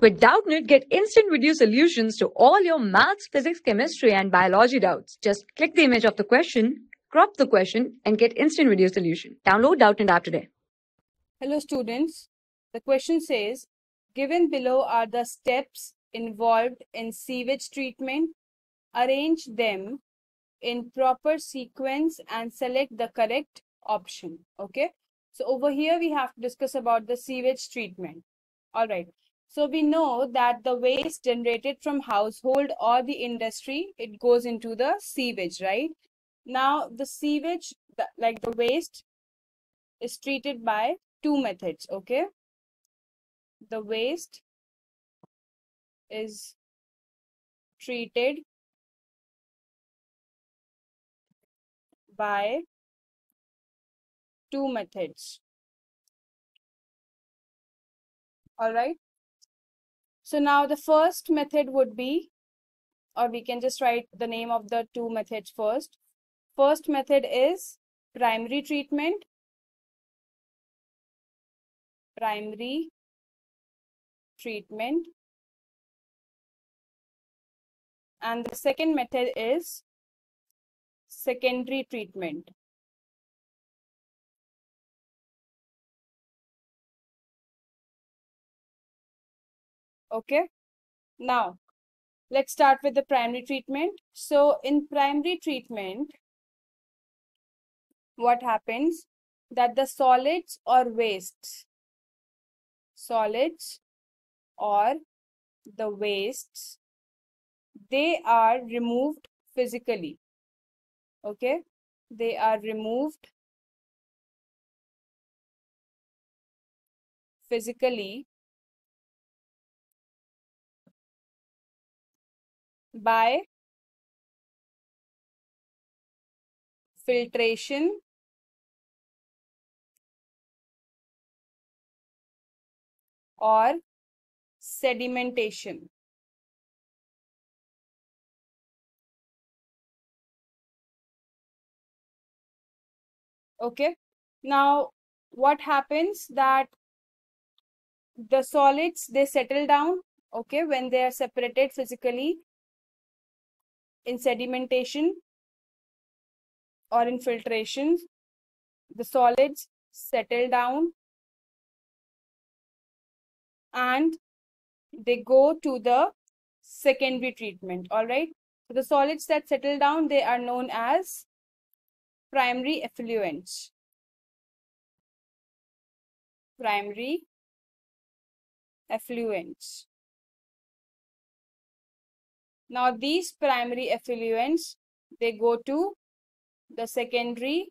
With Doubtnut, get instant video solutions to all your maths, physics, chemistry, and biology doubts. Just click the image of the question, crop the question, and get instant video solution. Download Doubtnut app today. Hello students, the question says, given below are the steps involved in sewage treatment. Arrange them in proper sequence and select the correct option. Okay, so over here we have to discuss about the sewage treatment. All right, so we know that the waste generated from household or the industry, it goes into the sewage, right? Now the sewage, like the waste, is treated by two methods. Okay, the waste is treated by two methods. All right, so now the first method would be, or we can just write the name of the two methods first. First method is primary treatment. Primary treatment. And the second method is secondary treatment. Okay, now let's start with the primary treatment. So in primary treatment, what happens that the solids or wastes, they are removed physically. Okay, they are removed physically by filtration or sedimentation. Okay, now what happens that the solids, they settle down, okay, when they are separated physically in sedimentation or in filtration, the solids settle down and they go to the secondary treatment. All right, so the solids that settle down, they are known as primary effluents. Primary effluents. Now these primary effluents, they go to the secondary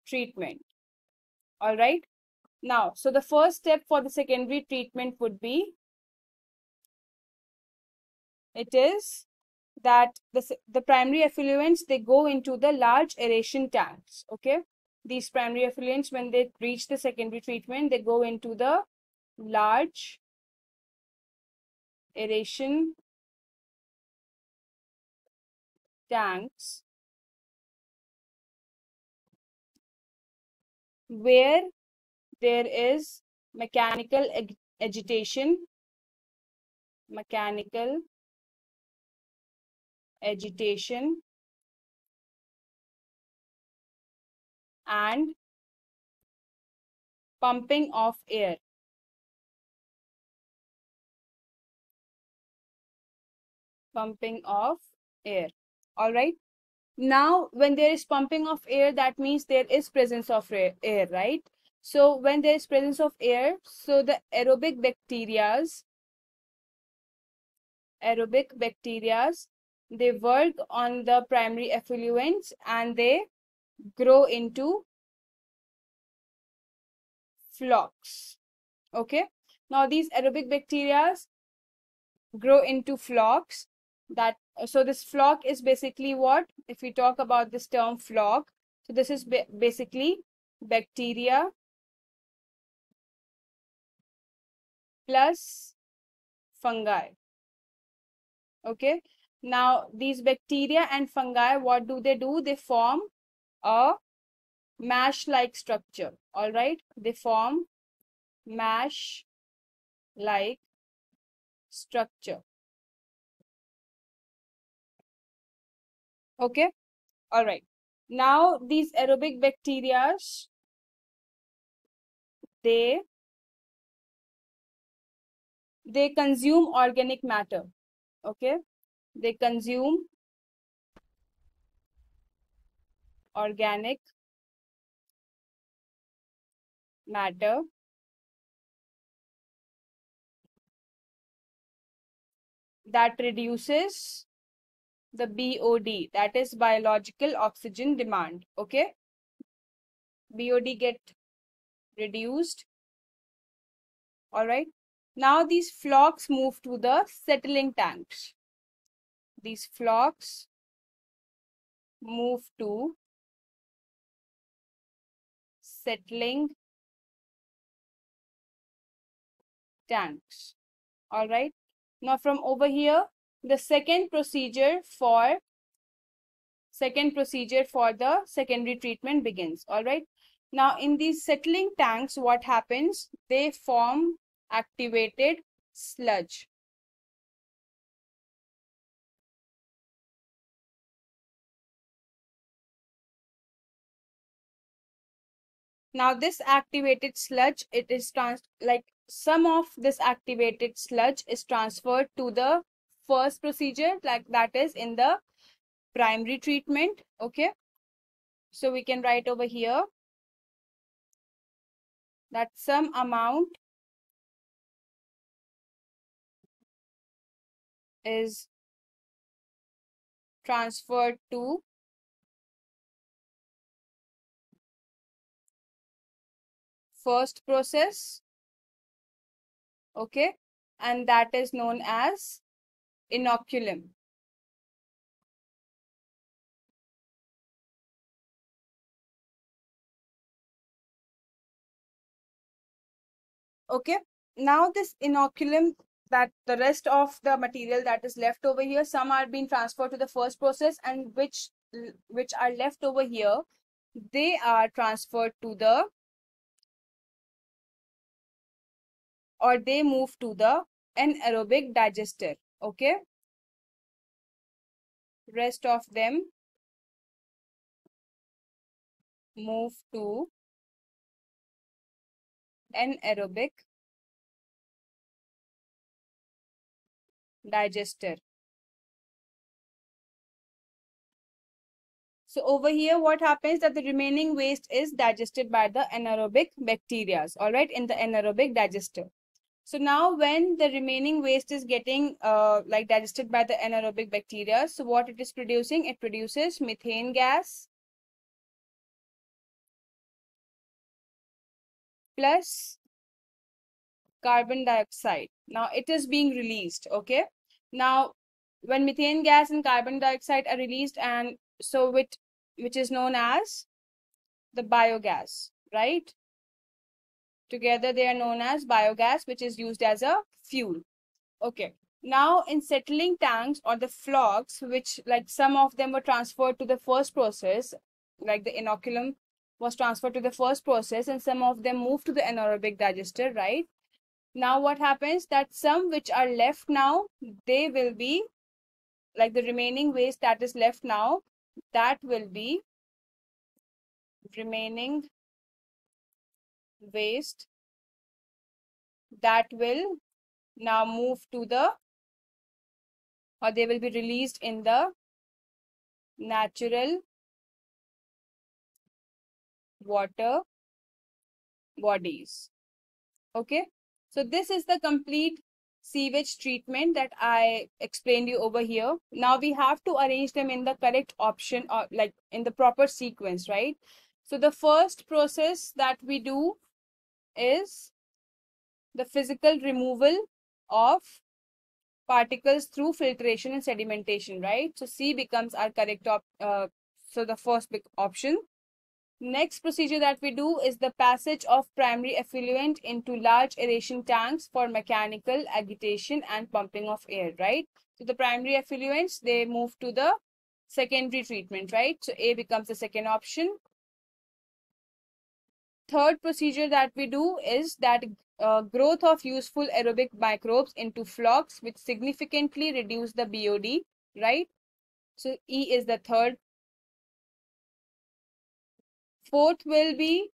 treatment. All right, now so the first step for the secondary treatment would be, it is that the primary effluents, they go into the large aeration tanks. Okay, these primary effluents, when they reach the secondary treatment, they go into the large aeration tanks where there is mechanical agitation and pumping of air. All right, now when there is pumping of air, that means there is presence of air, right? So when there is presence of air, so the aerobic bacterias, they work on the primary effluents and they grow into flocs. Okay, now these aerobic bacteria grow into flocs. So this floc is basically what, if we talk about this term floc, so this is basically bacteria plus fungi. Okay, now these bacteria and fungi, what do? They form a mash-like structure. All right, they form mash-like structure. Okay, all right. Now these aerobic bacteria, they consume organic matter. Okay, they consume organic matter that reduces the BOD, that is biological oxygen demand. Okay, BOD get reduced. All right. Now these flocs move to the settling tanks. These flocs move to settling tanks. All right. Now from over here, the second procedure for the secondary treatment begins. All right. Now in these settling tanks, what happens? They form activated sludge. Now this activated sludge, it is some of this activated sludge is transferred to the first procedure, like that is in the primary treatment. Okay, so we can write over here that some amount is transferred to first process. Okay, and that is known as inoculum. Okay, now this inoculum, that the rest of the material that is left over here, some are being transferred to the first process, and which are left over here, they are transferred to the, or they move to the anaerobic digester. Okay, rest of them move to anaerobic digester. So over here, what happens that the remaining waste is digested by the anaerobic bacteria, all right, in the anaerobic digester. So now when the remaining waste is getting digested by the anaerobic bacteria, so what it is producing? It produces methane gas plus carbon dioxide. Now it is being released. Okay. Now when methane gas and carbon dioxide are released, and so which is known as the biogas, right? Together they are known as biogas, which is used as a fuel. Okay. Now in settling tanks or the flocs, which like some of them were transferred to the first process, like the inoculum was transferred to the first process, and some of them moved to the anaerobic digester, right? Now what happens that some which are left now, they will be like the remaining waste that is left now, that will be remaining waste that will now move to the, or they will be released in the natural water bodies. Okay, so this is the complete sewage treatment that I explained you over here. Now we have to arrange them in the correct option, or like in the proper sequence, right? So the first process that we do is the physical removal of particles through filtration and sedimentation, right? So C becomes our correct so the first big option. Next procedure that we do is the passage of primary effluent into large aeration tanks for mechanical agitation and pumping of air, right? So the primary effluents, they move to the secondary treatment, right? So A becomes the second option. Third procedure that we do is that growth of useful aerobic microbes into flocs, which significantly reduce the BOD, right? So E is the third. Fourth will be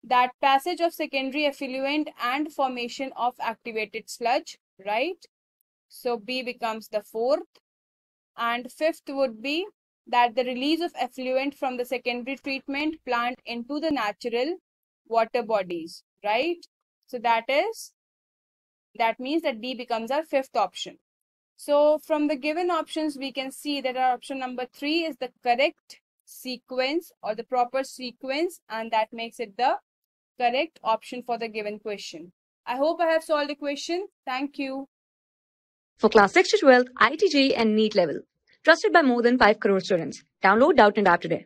that passage of secondary effluent and formation of activated sludge, right? So B becomes the fourth. And fifth would be that the release of effluent from the secondary treatment plant into the natural water bodies, right? So that means that D becomes our fifth option. So from the given options, we can see that our option number 3 is the correct sequence or the proper sequence, and that makes it the correct option for the given question. I hope I have solved the question. Thank you. For class 6 to 12, IIT JEE and NEET level. Trusted by more than 5 crore students. Download Doubtnut app today.